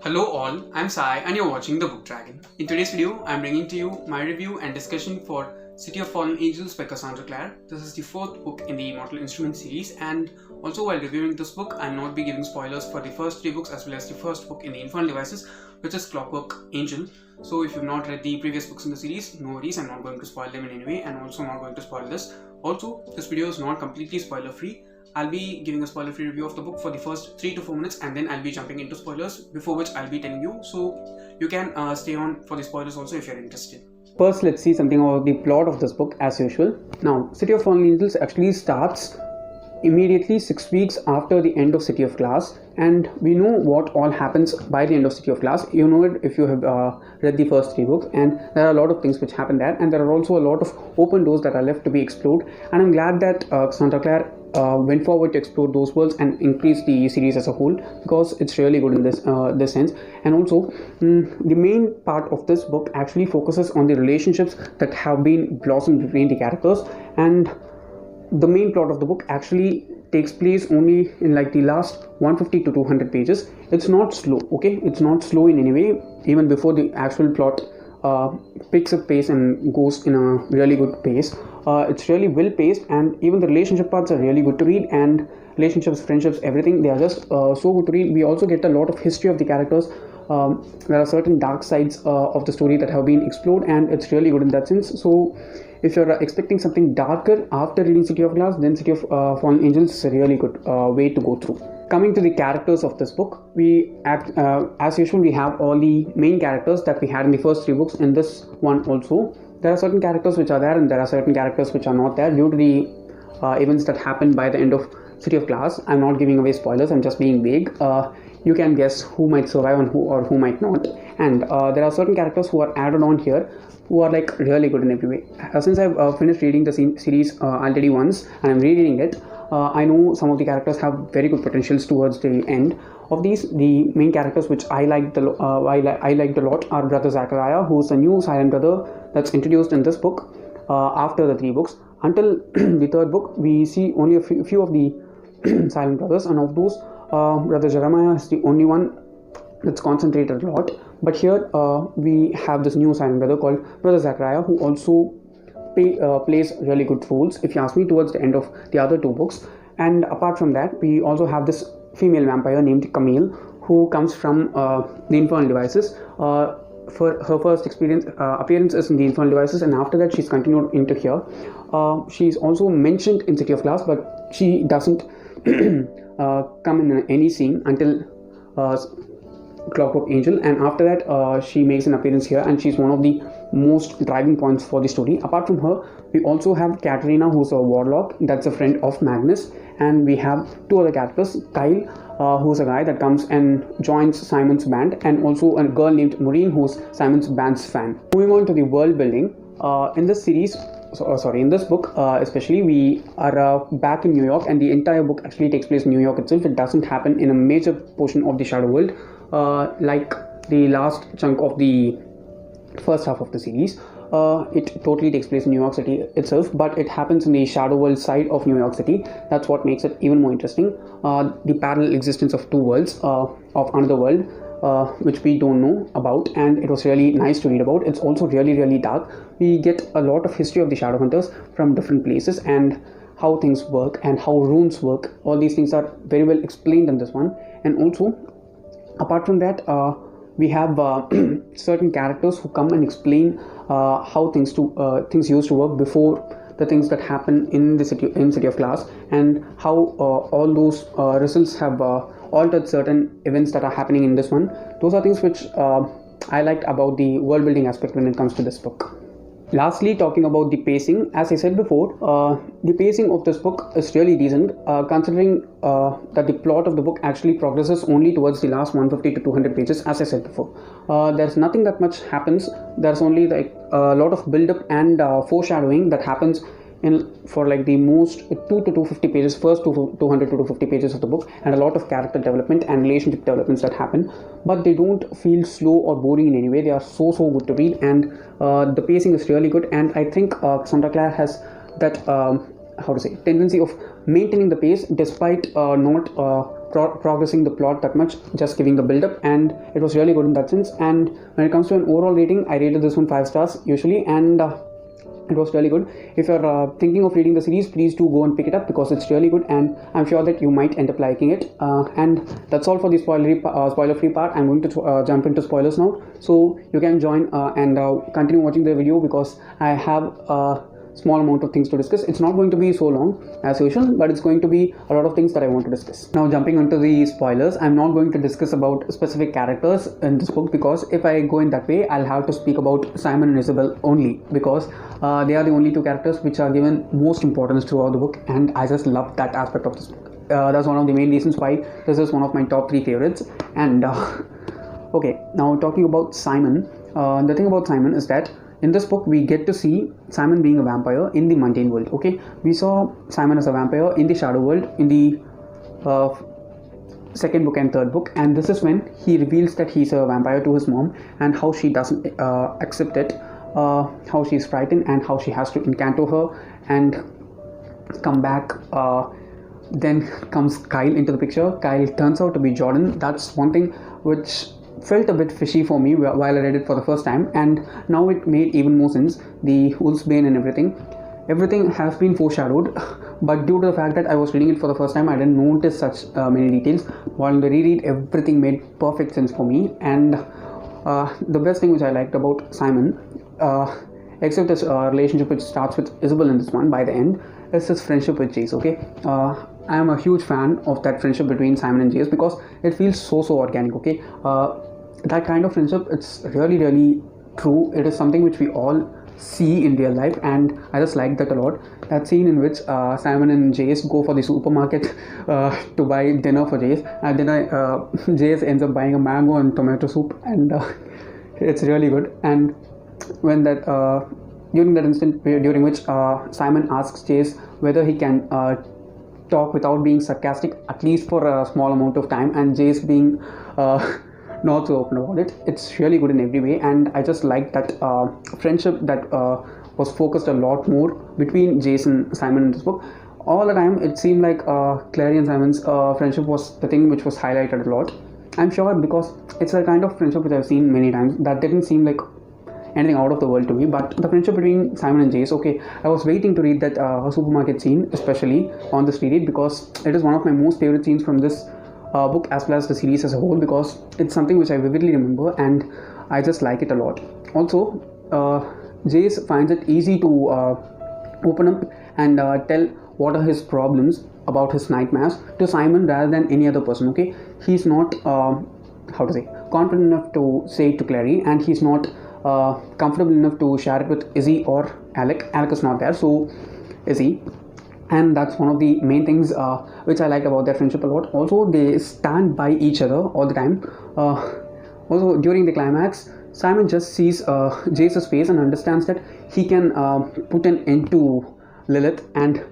Hello all, I'm Sai and you're watching The Book Dragon. In today's video, I'm bringing to you my review and discussion for City of Fallen Angels by Cassandra Clare. This is the fourth book in the Mortal Instruments series, and also while reviewing this book, I'll not be giving spoilers for the first three books as well as the first book in the Infernal Devices, which is Clockwork Angel. So if you've not read the previous books in the series, no worries, I'm not going to spoil them in any way, and also not going to spoil this. Also, this video is not completely spoiler free. I'll be giving a spoiler-free review of the book for the first 3 to 4 minutes, and then I'll be jumping into spoilers, before which I'll be telling you, so you can stay on for the spoilers also if you're interested. First, let's see something about the plot of this book as usual. Now, City of Fallen Angels actually starts immediately 6 weeks after the end of City of Glass, and we know what all happens by the end of City of Glass. You know it if you have read the first 3 books, and there are a lot of things which happen there, and there are also a lot of open doors that are left to be explored, and I'm glad that Cassandra Clare went forward to explore those worlds and increase the series as a whole, because it's really good in this sense. And also the main part of this book actually focuses on the relationships that have been blossomed between the characters, and the main plot of the book actually takes place only in like the last 150 to 200 pages. It's not slow, okay? It's not slow in any way. Even before the actual plot picks up pace and goes in a really good pace. It's really well paced, and even the relationship parts are really good to read, and relationships, friendships, everything, they are just so good to read. We also get a lot of history of the characters. There are certain dark sides of the story that have been explored, and it's really good in that sense. So if you're expecting something darker after reading City of Glass, then City of Fallen Angels is a really good way to go through. Coming to the characters of this book, as usual, we have all the main characters that we had in the first 3 books in this one also. There are certain characters which are there, and there are certain characters which are not there due to the events that happened by the end of City of Glass. I'm not giving away spoilers, I'm just being vague. You can guess who might survive and who might not. And there are certain characters who are added on here who are like really good in every way. Since I've finished reading the series already once and I'm rereading it, I know some of the characters have very good potentials towards the end of these. The main characters which I liked a lot are Brother Zachariah, who's a new silent brother that's introduced in this book after the 3 books. Until the 3rd book, we see only a few of the silent brothers, and of those, Brother Jeremiah is the only one that's concentrated a lot. But here we have this new silent brother called Brother Zachariah, who also plays really good roles, if you ask me, towards the end of the other 2 books. And apart from that, we also have this female vampire named Camille, who comes from the Infernal Devices. For her first appearance is in the Infernal Devices, and after that she's continued into here. She's also mentioned in City of Glass, but she doesn't come in any scene until Clockwork Angel, and after that she makes an appearance here, and she's one of the most driving points for the story. Apart from her, we also have Katerina, who's a warlock that's a friend of Magnus, and we have 2 other characters, Kyle, who's a guy that comes and joins Simon's band, and also a girl named Maureen, who's Simon's band's fan. Moving on to the world building, in this series, in this book especially, we are back in New York, and the entire book actually takes place in New York itself. It doesn't happen in a major portion of the Shadow World like the last chunk of the first half of the series. It totally takes place in New York City itself, but it happens in the Shadow World side of New York City. That's what makes it even more interesting. The parallel existence of 2 worlds, of another world which we don't know about, and it was really nice to read about. It's also really dark. We get a lot of history of the Shadowhunters from different places, and how things work and how runes work. All these things are very well explained in this one. And also, apart from that, we have certain characters who come and explain how things used to work before the things that happen in City of Glass, and how all those results have altered certain events that are happening in this one. Those are things which I liked about the world building aspect when it comes to this book. Lastly, talking about the pacing, as I said before, the pacing of this book is really decent, considering that the plot of the book actually progresses only towards the last 150 to 200 pages, as I said before. There's nothing that much happens. There's only like a lot of build-up and foreshadowing that happens for like the most 2 to 250 pages, first 200 to 250 pages of the book, and a lot of character development and relationship developments that happen, but they don't feel slow or boring in any way. They are so good to read, and the pacing is really good. And I think Cassandra Clare has that tendency of maintaining the pace despite not progressing the plot that much, just giving the build up, and it was really good in that sense. And when it comes to an overall rating, I rated this one 5 stars usually, and it was really good. If you're thinking of reading the series, please do go and pick it up because it's really good, and I'm sure that you might end up liking it. And that's all for the spoiler-free part. I'm going to jump into spoilers now, so you can join and continue watching the video because I have a small amount of things to discuss. It's not going to be so long as usual, but it's going to be a lot of things that I want to discuss. Now, jumping into the spoilers, I'm not going to discuss about specific characters in this book because if I go in that way, I'll have to speak about Simon and Isabel only because they are the only two characters which are given most importance throughout the book, and I just love that aspect of this book. That's one of the main reasons why this is one of my top 3 favorites. And okay, now talking about Simon, the thing about Simon is that in this book we get to see Simon being a vampire in the mundane world. Okay, we saw Simon as a vampire in the shadow world in the second book and third book, and this is when he reveals that he's a vampire to his mom and how she doesn't accept it, how she's frightened and how she has to incanto her and come back. Then comes Kyle into the picture. Kyle turns out to be Jordan. That's one thing which felt a bit fishy for me while I read it for the first time, and now it made even more sense. The Wolfsbane and everything has been foreshadowed, but due to the fact that I was reading it for the first time, I didn't notice such many details. While in the reread, everything made perfect sense for me. And the best thing which I liked about Simon, except his relationship which starts with Isabel in this one by the end, is his friendship with Jace. Okay, I am a huge fan of that friendship between Simon and Jace because it feels so organic. Okay, that kind of friendship, it's really true. It is something which we all see in real life, and I just like that a lot. That scene in which Simon and Jace go for the supermarket to buy dinner for Jace, and then Jace ends up buying a mango and tomato soup, and it's really good. And when that during that instant during which Simon asks Jace whether he can talk without being sarcastic at least for a small amount of time, and Jace being not so open about it, it's really good in every way. And I just like that friendship that was focused a lot more between Jace and Simon in this book. All the time it seemed like Clary and Simon's friendship was the thing which was highlighted a lot. I'm sure because it's a kind of friendship which I've seen many times that didn't seem like anything out of the world to me. But the friendship between Simon and Jace, okay, I was waiting to read that supermarket scene, especially on this reread, because it is one of my most favorite scenes from this book as well as the series as a whole, because it's something which I vividly remember and I just like it a lot. Also, Jace finds it easy to open up and tell what are his problems about his nightmares to Simon rather than any other person. Okay, he's not confident enough to say it to Clary, and he's not comfortable enough to share it with Izzy or Alec. Alec is not there, so Izzy. And that's one of the main things which I like about their friendship a lot. Also, they stand by each other all the time. Also, during the climax, Simon just sees Jace's face and understands that he can put an end to Lilith, and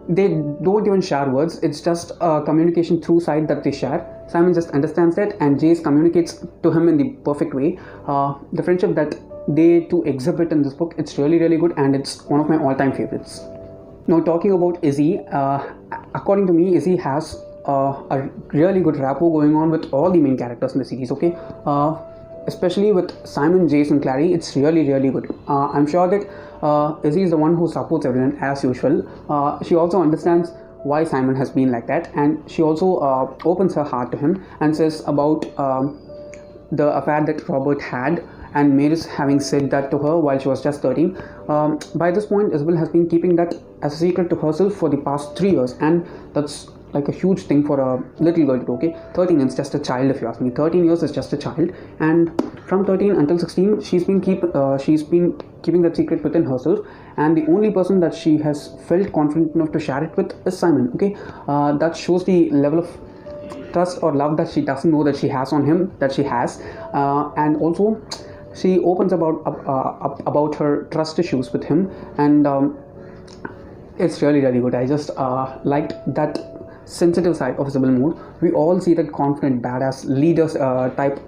they don't even share words. It's just a communication through sight that they share. Simon just understands that, and Jace communicates to him in the perfect way. The friendship that they two exhibit in this book, it's really good, and it's one of my all-time favorites. Now, talking about Izzy, according to me, Izzy has a really good rapport going on with all the main characters in the series. Okay, especially with Simon, Jace and Clary, it's really good. I'm sure that Izzy is the one who supports everyone as usual. She also understands why Simon has been like that, and she also opens her heart to him and says about the affair that Robert had, and Maris having said that to her while she was just 13. By this point, Isabel has been keeping that as a secret to herself for the past 3 years, and that's like a huge thing for a little girl to do. Okay, 13 is just a child, if you ask me. 13 years is just a child, and from 13 until 16 she's been keeping that secret within herself, and the only person that she has felt confident enough to share it with is Simon. Okay, that shows the level of trust or love that she doesn't know that she has on him, that she has. And also she opens about her trust issues with him, and it's really good. I just liked that sensitive side of Isabel more. We all see that confident, badass, leaders type,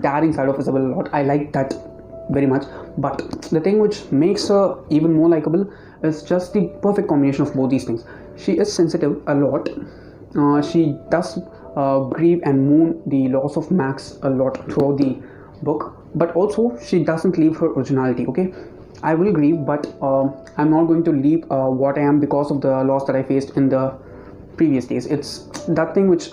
daring side of Isabel a lot. I like that very much. But the thing which makes her even more likable is just the perfect combination of both these things. She is sensitive a lot, she does grieve and mourn the loss of Max a lot throughout the book, but also she doesn't leave her originality. Okay, I will grieve, but I'm not going to leave what I am because of the loss that I faced in the previous days. It's that thing which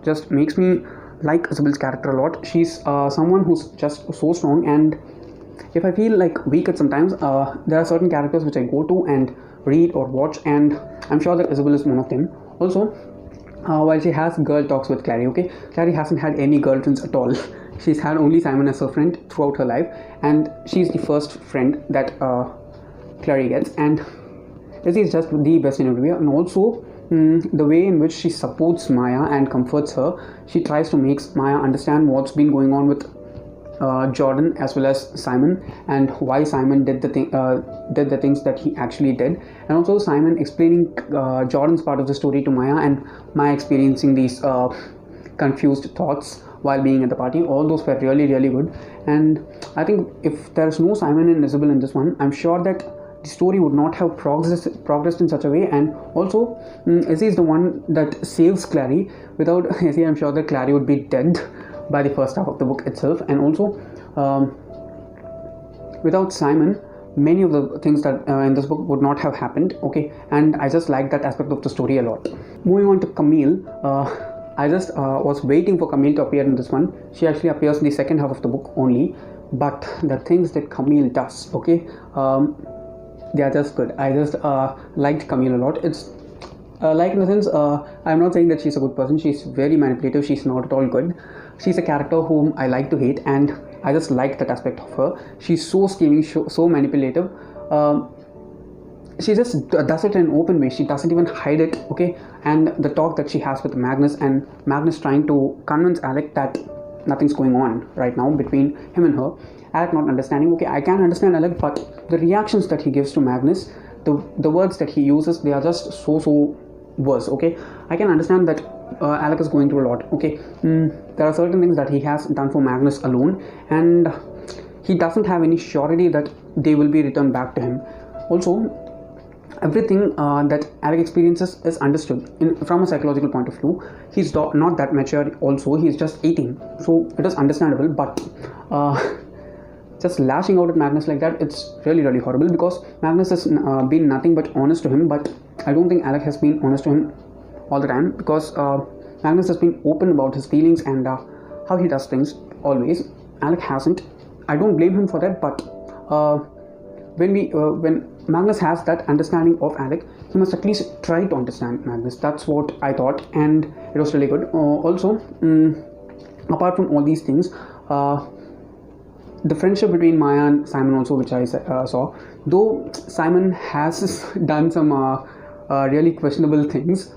just makes me like Isabel's character a lot. She's someone who's just so strong, and if I feel like weak at sometimes, there are certain characters which I go to and read or watch, and I'm sure that Isabel is one of them. Also, while she has girl talks with Clary, okay, Clary hasn't had any girlfriends at all. She's had only Simon as her friend throughout her life, and she's the first friend that Clary gets, and Izzy is just the best in every way. And also the way in which she supports Maya and comforts her. She tries to make Maya understand what's been going on with Jordan as well as Simon, and why Simon did the things that he actually did, and also Simon explaining Jordan's part of the story to Maya, and Maya experiencing these confused thoughts while being at the party. All those were really good, and I think if there's no Simon and Isabel in this one, I'm sure that the story would not have progressed in such a way. And also Izzy is the one that saves Clary. Without Izzy, I'm sure that Clary would be dead by the first half of the book itself. And also without Simon, many of the things that in this book would not have happened. Okay, and I just like that aspect of the story a lot. Moving on to Camille, I just was waiting for Camille to appear in this one. She actually appears in the second half of the book only, but the things that Camille does, okay, they are just good. I just liked Camille a lot. It's like, in the sense, I'm not saying that she's a good person. She's very manipulative. She's not at all good. She's a character whom I like to hate, and I just like that aspect of her. She's so scheming, so manipulative. She just does it in an open way. She doesn't even hide it, okay? And the talk that she has with Magnus, and Magnus trying to convince Alec that nothing's going on right now between him and her. Alec not understanding. Okay, I can understand Alec, but the reactions that he gives to Magnus, the words that he uses, they are just so worse. Okay, I can understand that Alec is going through a lot. Okay, there are certain things that he has done for Magnus alone, and he doesn't have any surety that they will be returned back to him. Also, everything that Alec experiences is understood from a psychological point of view. He's not that mature. Also, he's just 18, so it is understandable. But just lashing out at Magnus like that, it's really horrible, because Magnus has been nothing but honest to him, but I don't think Alec has been honest to him all the time, because Magnus has been open about his feelings and how he does things always. Alec hasn't. I don't blame him for that, but when Magnus has that understanding of Alec, he must at least try to understand Magnus. That's what I thought, and it was really good. Also, apart from all these things, the friendship between Maya and Simon also, which I saw, though Simon has done some really questionable things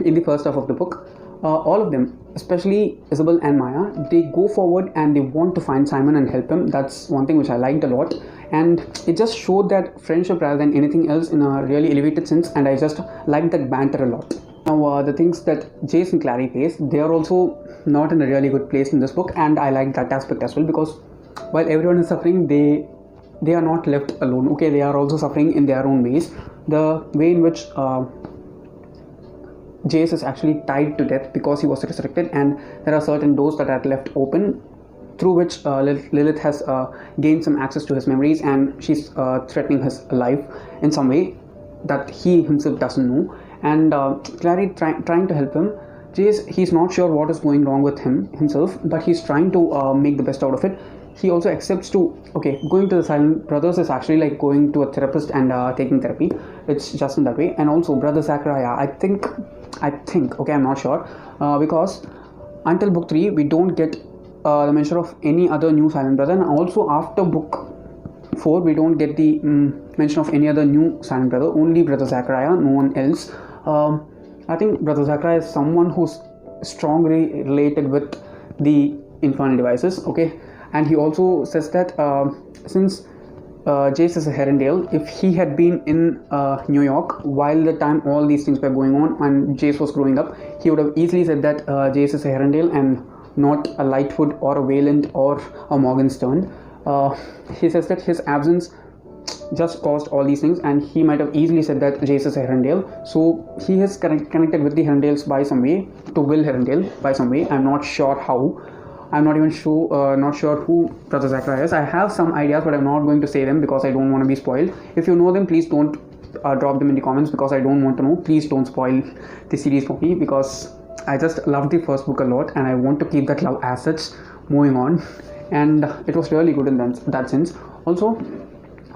in the first half of the book, all of them, especially Isabel and Maya, they go forward and they want to find Simon and help him. That's one thing which I liked a lot, and it just showed that friendship rather than anything else in a really elevated sense, and I just liked that banter a lot. Now, the things that Jace and Clary face, they are also not in a really good place in this book, and I like that aspect as well, because while everyone is suffering, they are not left alone. Okay, they are also suffering in their own ways. The way in which Jace is actually tied to death because he was resurrected, and there are certain doors that are left open through which Lilith has gained some access to his memories, and she's threatening his life in some way that he himself doesn't know. And Clary trying to help him. Jace, he's not sure what is going wrong with himself, but he's trying to make the best out of it. He also accepts to, okay, going to the Silent Brothers is actually like going to a therapist and taking therapy. It's just in that way. And also Brother Zachariah, I think, okay, I'm not sure, because until book 3 we don't get the mention of any other new Silent Brother, and also after book 4 we don't get the mention of any other new Silent Brother, only Brother Zachariah, no one else. I think Brother Zachariah is someone who's strongly related with the infernal devices, okay. And he also says that since Jace is a Herondale, if he had been in New York while the time all these things were going on and Jace was growing up, he would have easily said that Jace is a Herondale and not a Lightfoot or a Wayland or a Morgenstern. He says that his absence just caused all these things, and he might have easily said that Jace is a Herondale. So he is connected with the Herondales by some way, to Will Herondale by some way. I'm not sure how. I'm not even sure, not sure who Brother Zachariah is. I have some ideas, but I'm not going to say them because I don't want to be spoiled. If you know them, please don't drop them in the comments, because I don't want to know. Please don't spoil the series for me, because I just loved the first book a lot, and I want to keep that love as such moving on. And it was really good in that sense. Also,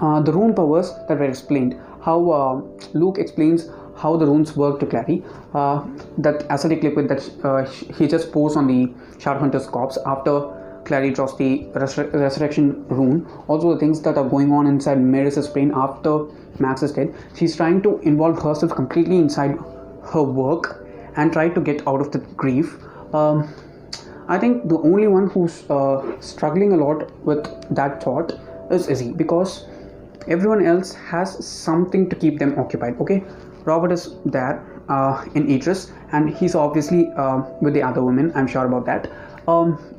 the rune powers that were explained, how Luke explains how the runes work to Clary, that aesthetic liquid that he just pours on the Shadowhunter's corpse after Clary draws the resurrection rune. Also, the things that are going on inside Maris's brain after Max is dead. She's trying to involve herself completely inside her work and try to get out of the grief. I think the only one who's struggling a lot with that thought is Izzy, because everyone else has something to keep them occupied. Okay, Robert is there in Idris, and he's obviously with the other women. I'm sure about that.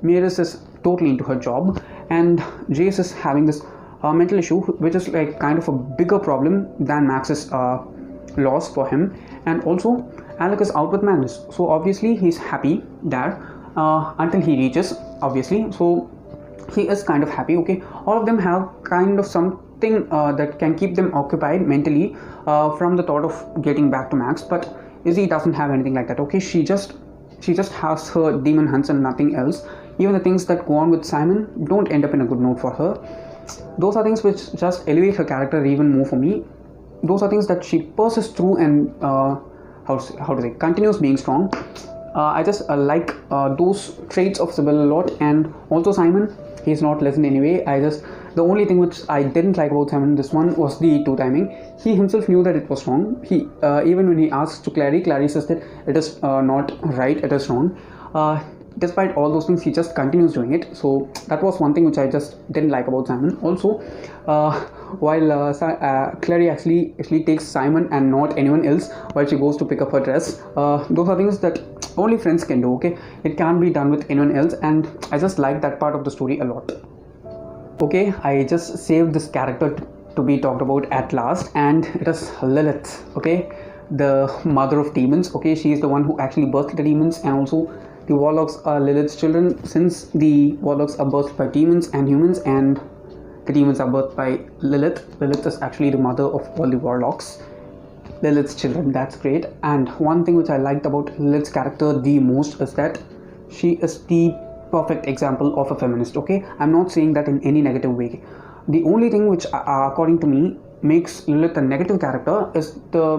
Maris is totally into her job, and Jace is having this mental issue, which is like kind of a bigger problem than Max's loss for him. And also, Alec is out with Magnus, so obviously he's happy there until he reaches, obviously. So he is kind of happy. Okay, all of them have kind of something that can keep them occupied mentally from the thought of getting back to Max. But Izzy doesn't have anything like that. Okay, she just has her demon hunts and nothing else. Even the things that go on with Simon don't end up in a good note for her. Those are things which just elevate her character even more for me. Those are things that she persists through and how to say, continues being strong. I just like those traits of Sybil a lot. And also Simon, he's not less in any way. The only thing which I didn't like about Simon this one was the two timing. He himself knew that it was wrong. He even when he asks to Clary says that it is not right, it is wrong. Despite all those things, he just continues doing it. So that was one thing which I just didn't like about Simon. Also, while Clary actually takes Simon and not anyone else while she goes to pick up her dress, those are things that only friends can do. Okay, it can't be done with anyone else, and I just like that part of the story a lot. Okay, I just saved this character to be talked about at last, and it is Lilith. Okay, the mother of demons. Okay, she is the one who actually birthed the demons, and also the warlocks are Lilith's children, since the warlocks are birthed by demons and humans, and the demons are birthed by Lilith. Lilith is actually the mother of all the warlocks, Lilith's children. That's great. And one thing which I liked about Lilith's character the most is that she is the perfect example of a feminist. Okay, I'm not saying that in any negative way. The only thing which according to me makes Lilith a negative character is the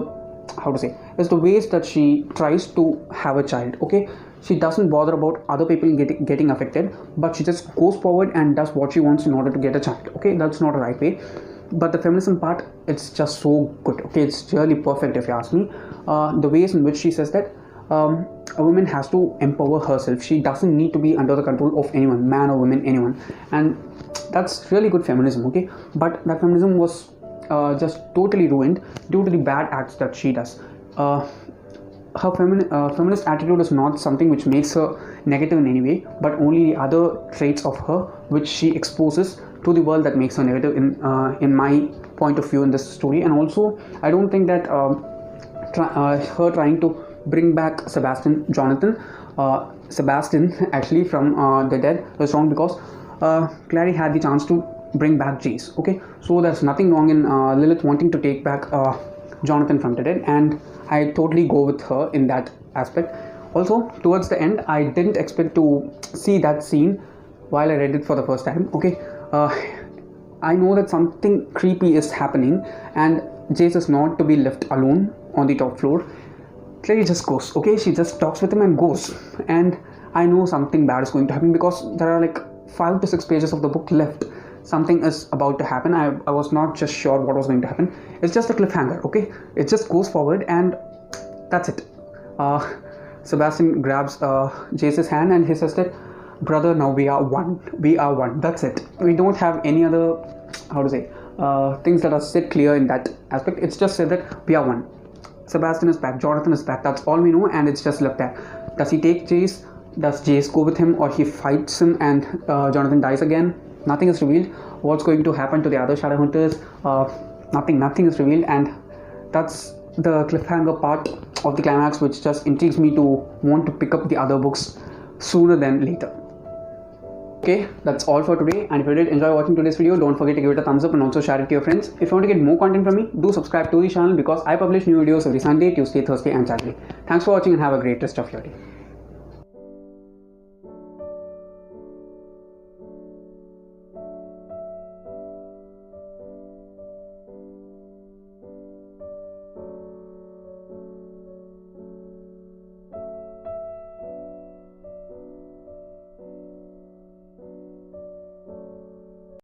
ways that she tries to have a child. Okay, she doesn't bother about other people getting affected, but she just goes forward and does what she wants in order to get a child. Okay, that's not a right way. But the feminism part, it's just so good. Okay, it's really perfect if you ask me. The ways in which she says that a woman has to empower herself. She doesn't need to be under the control of anyone, man or woman, anyone. And that's really good feminism. Okay, but that feminism was just totally ruined due to the bad acts that she does. Her feminist attitude is not something which makes her negative in any way, but only the other traits of her which she exposes to the world that makes her negative in my point of view in this story. And also, I don't think that her trying to bring back Sebastian actually from the dead was wrong, because Clary had the chance to bring back Jace. Okay, so there's nothing wrong in Lilith wanting to take back Jonathan from the dead, and I totally go with her in that aspect. Also, towards the end, I didn't expect to see that scene while I read it for the first time. Okay, I know that something creepy is happening, and Jace is not to be left alone on the top floor. Clary just goes. Okay, she just talks with him and goes, and I know something bad is going to happen, because there are like 5 to 6 pages of the book left. Something is about to happen. I was not just sure what was going to happen. It's just a cliffhanger. Okay, it just goes forward, and that's it. Sebastian grabs Jace's hand and he says that, brother, now we are one. We are one. That's it. We don't have any other things that are set clear in that aspect. It's just said that we are one. Sebastian is back, Jonathan is back. That's all we know, and it's just left there. Does he take Jace? Does Jace go with him, or he fights him and Jonathan dies again? Nothing is revealed. What's going to happen to the other Shadowhunters? nothing is revealed, and that's the cliffhanger part of the climax, which just intrigues me to want to pick up the other books sooner than later. Okay, that's all for today, and if you did enjoy watching today's video, don't forget to give it a thumbs up and also share it to your friends. If you want to get more content from me, do subscribe to the channel because I publish new videos every Sunday, Tuesday, Thursday and Saturday. Thanks for watching and have a great rest of your day.